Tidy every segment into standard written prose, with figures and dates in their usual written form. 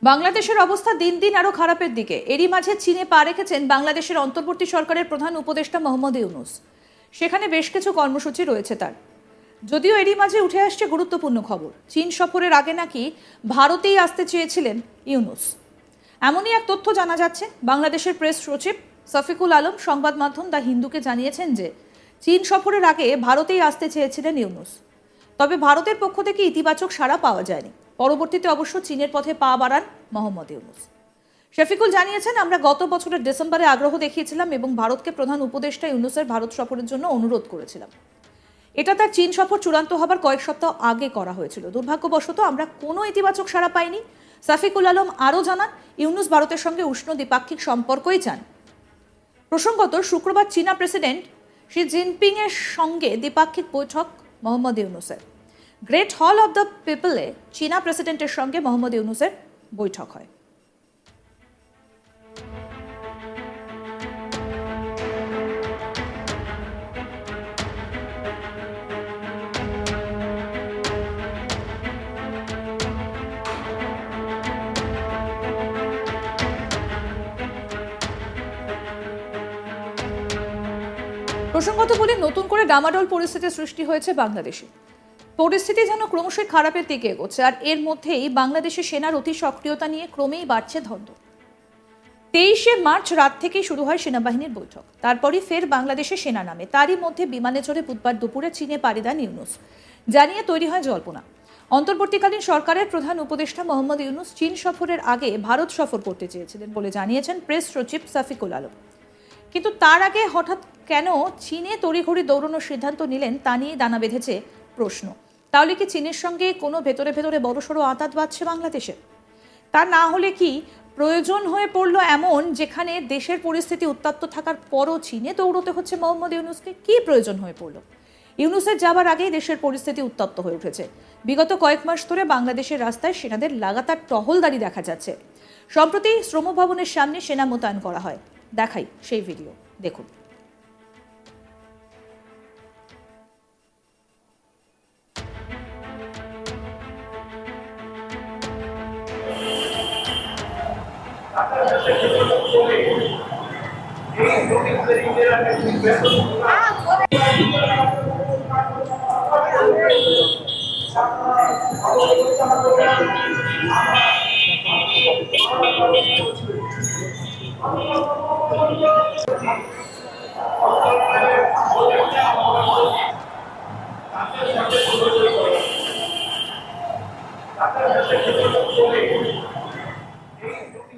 বাংলাদেশের অবস্থা দিন দিন আরো খারাপের দিকে। এরই মাঝে চীনে পা রেখেছেন বাংলাদেশের অন্তর্বর্তী সরকারের প্রধান উপদেষ্টা মোহাম্মদ ইউনূস। সেখানে বেশ কিছু কর্মসূচি রয়েছে তার। যদিও এরই মাঝে উঠে আসছে গুরুত্বপূর্ণ খবর, চীন সফরের আগে নাকি ভারতেই আসতে চেয়েছিলেন ইউনূস। এমনই এক তথ্য জানা যাচ্ছে। বাংলাদেশের প্রেস সচিব শফিকুল আলম সংবাদ মাধ্যম দ্য হিন্দুকে জানিয়েছেন যে চীন সফরের আগে ভারতেই আসতে চেয়েছিলেন ইউনূস, তবে ভারতের পক্ষ থেকে ইতিবাচক সাড়া পাওয়া যায়নি। পরবর্তীতে অবশ্য চীনের পথে পা বাড়ান মোহাম্মদ ইউনূস। শফিকুল জানিয়েছেন, আমরা গত বছরের ডিসেম্বরে আগ্রহ দেখিয়েছিলাম এবং ভারতকে প্রধান উপদেষ্টা ইউনূসের ভারত সফরের জন্য অনুরোধ করেছিলাম। এটা তার চীন সফর চূড়ান্ত হবার কয়েক সপ্তাহ আগে করা হয়েছিল। দুর্ভাগ্যবশত আমরা কোনো ইতিবাচক সাড়া পাইনি। শফিকুল আলম আরও জানান, ইউনূস ভারতের সঙ্গে উষ্ণ দ্বিপাক্ষিক সম্পর্কই চান। প্রসঙ্গত, শুক্রবার চীনা প্রেসিডেন্ট শি জিনপিং এর সঙ্গে দ্বিপাক্ষিক বৈঠক মোহাম্মদ ইউনূসের। গ্রেট হল অব দ্য পিপলে চীনা প্রেসিডেন্টের সঙ্গে মোহাম্মদ ইউনূসের বৈঠক হয়। প্রসঙ্গত বলে নতুন করে ডামাডোল পরিস্থিতির সৃষ্টি হয়েছে বাংলাদেশে। পরিস্থিতি যেন ক্রমশই খারাপের দিকে এগোচ্ছে, আর এর মধ্যেই বাংলাদেশের সেনার অতি সক্রিয়তা নিয়ে ক্রমেই বাড়ছে ধন্দে। 23শে মার্চ রাত থেকেই শুরু হয় সেনাবাহিনীর বৈঠক। তারপরই ফের বাংলাদেশে সেনা নামে। তারই মধ্যে বিমানে চড়ে বুধবার দুপুরে চীনে পাড়ি দেন ইউনূস। জানিয়ে তৈরি হয় জল্পনা। অন্তর্বর্তীকালীন সরকারের প্রধান উপদেষ্টা মোহাম্মদ ইউনূস চীন সফরের আগে ভারত সফর করতে চেয়েছিলেন বলে জানিয়েছেন প্রেস সচিব শফিকুল আলম। কিন্তু তার আগে হঠাৎ কেন চীনে তড়িঘড়ি দৌড়ানোর সিদ্ধান্ত নিলেন তা নিয়ে দানা বেঁধেছে প্রশ্ন। তাহলে কি চীনের সঙ্গে কোনো ভেতরে ভেতরে বড়সড় আঁতাত বাজছে বাংলাদেশে? তা না হলে কি প্রয়োজন হয়ে পড়ল এমন, যেখানে দেশের পরিস্থিতি উত্তপ্ত থাকার পরও চীনে দৌড়তে হচ্ছে মোহাম্মদ ইউনূসকে? কি প্রয়োজন হয়ে পড়ল? ইউনূসের যাবার আগেই দেশের পরিস্থিতি উত্তপ্ত হয়ে উঠেছে। বিগত কয়েক মাস ধরে বাংলাদেশের রাস্তায় সেনাদের লাগাতার টহলদারি দেখা যাচ্ছে। সম্প্রতি শ্রম ভবনের সামনে সেনা মোতায়েন করা হয়। দেখাই সেই ভিডিও, দেখুন।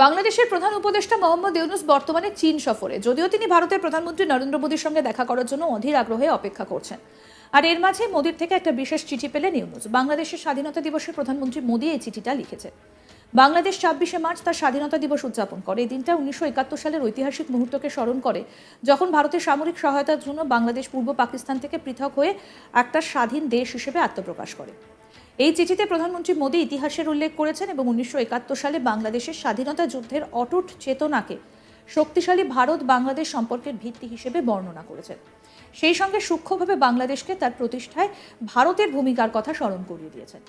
বাংলাদেশের প্রধান উপদেষ্টা মোহাম্মদ ইউনূস বর্তমানে চীন সফরে। যদিও তিনি ভারতের প্রধানমন্ত্রী নরেন্দ্র মোদীর সঙ্গে দেখা করার জন্য অধীর আগ্রহে অপেক্ষা করছেন। আর এর মাঝে মোদীর থেকে একটা বিশেষ চিঠি পেলেন ইউনূস। বাংলাদেশের স্বাধীনতা দিবসে প্রধানমন্ত্রী মোদী এই চিঠিটা লিখেছে। বাংলাদেশ 26শে মার্চ তার স্বাধীনতা দিবস উদযাপন করে। এই দিনটা 1971 সালের ঐতিহাসিক মুহূর্তকে স্মরণ করে, যখন ভারতের সামরিক সহায়তার জন্য বাংলাদেশ পূর্ব পাকিস্তান থেকে পৃথক হয়ে একটা স্বাধীন দেশ হিসেবে আত্মপ্রকাশ করে। এই চিঠিতে প্রধানমন্ত্রী মোদী ইতিহাসের উল্লেখ করেছেন এবং 1971 সালে বাংলাদেশের স্বাধীনতা যুদ্ধের অটুট চেতনাকে শক্তিশালী ভারত বাংলাদেশ সম্পর্কের ভিত্তি হিসেবে বর্ণনা করেছেন। সেই সঙ্গে সূক্ষ্মভাবে বাংলাদেশকে তার প্রতিষ্ঠায় ভারতের ভূমিকার কথা স্মরণ করিয়ে দিয়েছেন।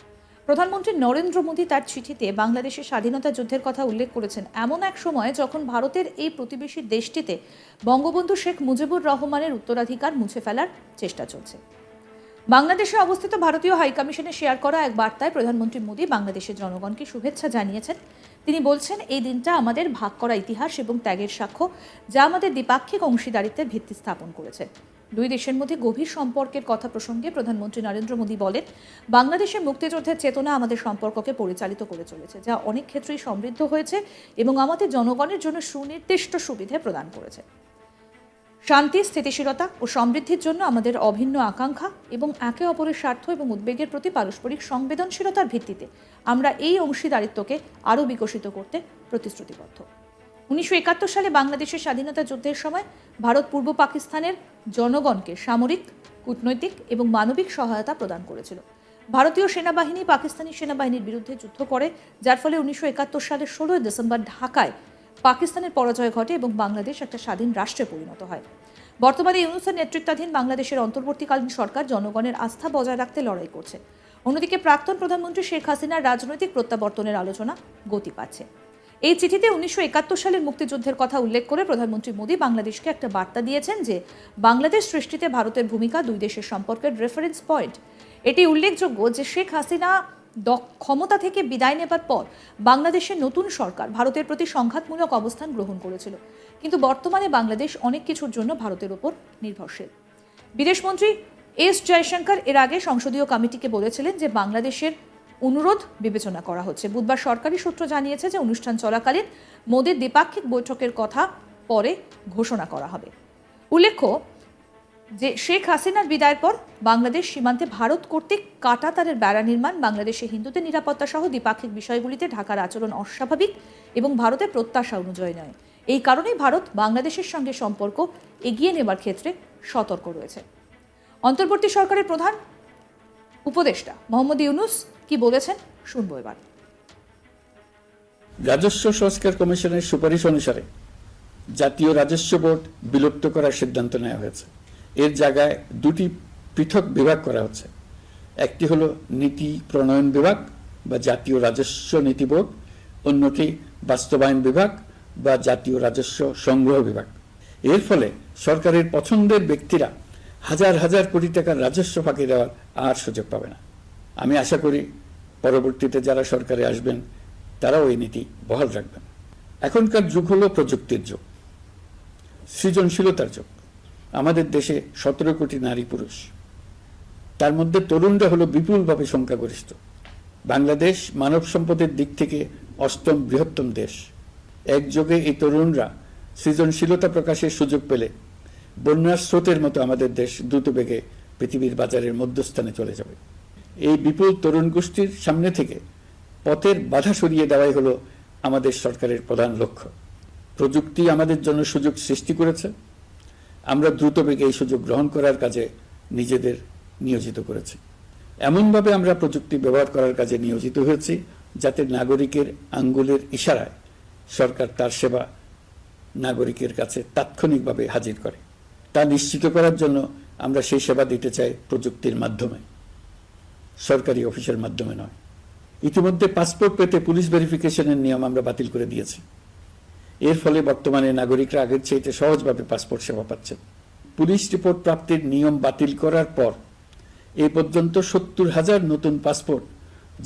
প্রধানমন্ত্রী নরেন্দ্র মোদী তার চিঠিতে বাংলাদেশের স্বাধীনতা যুদ্ধের কথা উল্লেখ করেছেন এমন এক সময় যখন ভারতের এই প্রতিবেশী দেশটিতে বঙ্গবন্ধু শেখ মুজিবুর রহমানের উত্তরাধিকার মুছে ফেলার চেষ্টা চলছে। বাংলাদেশে অবস্থিত ভারতীয় হাইকমিশনে শেয়ার করা এক বার্তায় প্রধানমন্ত্রী মোদী বাংলাদেশের জনগণকে শুভেচ্ছা জানিয়েছেন। তিনি বলছেন, এই দিনটা আমাদের ভাগ করা ইতিহাস এবং ত্যাগের সাক্ষ্য, যা আমাদের দ্বিপাক্ষিক অংশীদারিত্বের ভিত্তি স্থাপন করেছে। দুই দেশের মধ্যে গভীর সম্পর্কের কথা প্রসঙ্গে প্রধানমন্ত্রী নরেন্দ্র মোদী বলেন, বাংলাদেশের মুক্তিযুদ্ধের চেতনা আমাদের সম্পর্ককে পরিচালিত করে চলেছে, যা অনেক ক্ষেত্রেই সমৃদ্ধ হয়েছে এবং আমাদের জনগণের জন্য সুনির্দিষ্ট সুবিধা প্রদান করেছে। শান্তি, স্থিতিশীলতা ও সমৃদ্ধির জন্য আমাদের অভিন্ন আকাঙ্ক্ষা এবং একে অপরের স্বার্থ এবং উদ্বেগের প্রতি পারস্পরিক সংবেদনশীলতার ভিত্তিতে আমরা এই অংশীদারিত্বকে আরও বিকশিত করতে প্রতিশ্রুতিবদ্ধ। 1971 সালে বাংলাদেশের স্বাধীনতা যুদ্ধের সময় ভারত পূর্ব পাকিস্তানের জনগণকে সামরিক, কূটনৈতিক এবং মানবিক সহায়তা প্রদান করেছিল। ভারতীয় সেনাবাহিনী পাকিস্তানি সেনাবাহিনীর বিরুদ্ধে যুদ্ধ করে, যার ফলে 1971 সালের 16 ডিসেম্বর ঢাকায় পাকিস্তানের পরাজয় ঘটে এবং বাংলাদেশ একটা স্বাধীন রাষ্ট্রে পরিণত হয়। বর্তমানে ইউনূসের নেতৃত্বাধীন বাংলাদেশের অন্তর্বর্তীকালীন সরকার জনগণের আস্থা বজায় রাখতে লড়াই করছে। অন্যদিকে প্রাক্তন প্রধানমন্ত্রী শেখ হাসিনার রাজনৈতিক প্রত্যাবর্তনের আলোচনা গতি পাচ্ছে। এই চিঠিতে 1971 সালের মুক্তিযুদ্ধের কথা উল্লেখ করে প্রধানমন্ত্রী মোদী বাংলাদেশকে একটা বার্তা দিয়েছেন যে বাংলাদেশ সৃষ্টিতে ভারতের ভূমিকা দুই দেশের সম্পর্কের রেফারেন্স পয়েন্ট। এটি উল্লেখযোগ্য যে শেখ হাসিনা ক্ষমতা থেকে বিদায় নেবার পর বাংলাদেশের নতুন সরকার ভারতের প্রতি সংঘাতমূলক অবস্থান গ্রহণ করেছিল, কিন্তু বর্তমানে বাংলাদেশ অনেক কিছুর জন্য ভারতের উপর নির্ভরশীল। বিদেশমন্ত্রী এস জয়শঙ্কর এর আগে সংসদীয় কমিটিকে বলেছিলেন যে বাংলাদেশের অনুরোধ বিবেচনা করা হচ্ছে। বুধবার সরকারি সূত্র জানিয়েছে যে অনুষ্ঠান চলাকালীন মোদির দ্বিপাক্ষিক বৈঠকের কথা পরে ঘোষণা করা হবে। উল্লেখ্য যে শেখ হাসিনার বিদায়ের পর বাংলাদেশ সীমান্তে ভারত কর্তৃক কাঁটাতারের বেড়া নির্মাণ, বাংলাদেশে হিন্দুদের নিরাপত্তা সহ দ্বিপাক্ষিক বিষয়গুলিতে ঢাকার আচরণ অস্বাভাবিক এবং ভারতের প্রত্যাশা অনুযায়ী নয়। এই কারণেই ভারত বাংলাদেশের সঙ্গে সম্পর্ক এগিয়ে নেবার ক্ষেত্রে সতর্ক রয়েছে। অন্তর্বর্তী সরকারের প্রধান উপদেষ্টা মোহাম্মদ ইউনূস কি বলেছেন শুনবো এবার। রাজস্ব সংস্কার কমিশনের সুপারিশ অনুসারে জাতীয় রাজস্ব বোর্ড বিলুপ্ত করার সিদ্ধান্ত নেওয়া হয়েছে। এর জায়গায় দুটি পৃথক বিভাগ করা হচ্ছে। একটি হলো নীতি প্রণয়ন বিভাগ বা জাতীয় রাজস্ব নীতি বোর্ড, অন্যটি বাস্তবায়ন বিভাগ বা জাতীয় রাজস্ব সংগ্রহ বিভাগ। এর ফলে সরকারের পছন্দের ব্যক্তিরা হাজার হাজার কোটি টাকার রাজস্ব ফাঁকি দেওয়ার আর সুযোগ পাবে না। আমি আশা করি পরবর্তীতে যারা সরকারে আসবেন তারাও এই নীতি বহাল রাখবেন। এখনকার যুগ হলো প্রযুক্তির যুগ, সৃজনশীলতার যুগ। আমাদের দেশে 17 কোটি নারী পুরুষ, তার মধ্যে তরুণরা হলো বিপুলভাবে সংখ্যাগরিষ্ঠ। বাংলাদেশ মানব সম্পদের দিক থেকে 8ম বৃহত্তম দেশ। একযোগে এই তরুণরা সৃজনশীলতা প্রকাশের সুযোগ পেলে বন্যার স্রোতের মতো আমাদের দেশ দ্রুত বেগে পৃথিবীর বাজারের মধ্যস্থানে চলে যাবে। এই বিপুল তরুণ গোষ্ঠীর সামনে থেকে পথের বাধা সরিয়ে দেওয়াই হলো আমাদের সরকারের প্রধান লক্ষ্য। প্রযুক্তি আমাদের জন্য সুযোগ সৃষ্টি করেছে, আমরা দ্রুত বেগে এই সুযোগ গ্রহণ করার কাজে নিজেদের নিয়োজিত করেছি। এমনভাবে আমরা প্রযুক্তি ব্যবহার করার কাজে নিয়োজিত হয়েছি যাতে নাগরিকের আঙ্গুলের ইশারায় সরকার তার সেবা নাগরিকের কাছে তাৎক্ষণিকভাবে হাজির করে। তা নিশ্চিত করার জন্য আমরা সেই সেবা দিতে চাই প্রযুক্তির মাধ্যমে, সরকারি অফিসের মাধ্যমে নয়। ইতিমধ্যে পাসপোর্ট পেতে পুলিশ ভেরিফিকেশনের নিয়ম আমরা বাতিল করে দিয়েছি। এর ফলে বর্তমানে নাগরিকরা আগের চাইতে সহজভাবে পাসপোর্ট সেবা পাচ্ছেন। পুলিশ রিপোর্ট প্রাপ্তির নিয়ম বাতিল করার পর এই পর্যন্ত 70,000 নতুন পাসপোর্ট,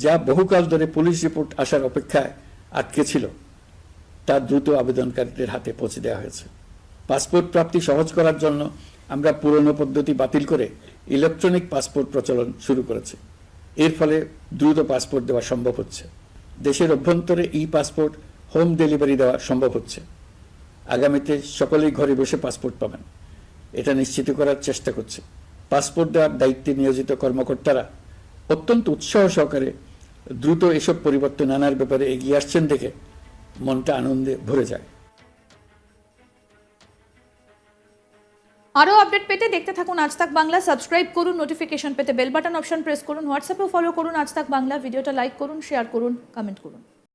যা বহুকাল ধরে পুলিশ রিপোর্ট আসার অপেক্ষায় আটকে ছিল, তা দ্রুত আবেদনকারীদের হাতে পৌঁছে দেওয়া হয়েছে। পাসপোর্ট প্রাপ্তি সহজ করার জন্য আমরা পুরনো পদ্ধতি বাতিল করে ইলেকট্রনিক পাসপোর্ট প্রচলন শুরু করেছি। এর ফলে দ্রুত পাসপোর্ট দেওয়া সম্ভব হচ্ছে। দেশের অভ্যন্তরে ই পাসপোর্ট হোম ডেলিভারি দেওয়া সম্ভব হচ্ছে। আগামীতে সকলেই ঘরে বসে পাসপোর্ট পাবেন, এটা নিশ্চিত করার চেষ্টা করছে। পাসপোর্ট দেওয়ার দায়িত্বে নিয়োজিত কর্মকর্তারা অত্যন্ত উৎসাহ সহকারে দ্রুত এসব পরিবর্তন আনার ব্যাপারে এগিয়ে আসছেন দেখে মনটা আনন্দে ভরে যায়। আরও আপডেট পেতে দেখতে থাকুন আজ তাক বাংলা। সাবস্ক্রাইব করুন, নোটিফিকেশন পেতে বেল বাটন অপশন প্রেস করুন, হোয়াটসঅ্যাপেও ফলো করুন আজ তাক বাংলা। ভিডিওটা লাইক করুন, শেয়ার করুন, কমেন্ট করুন।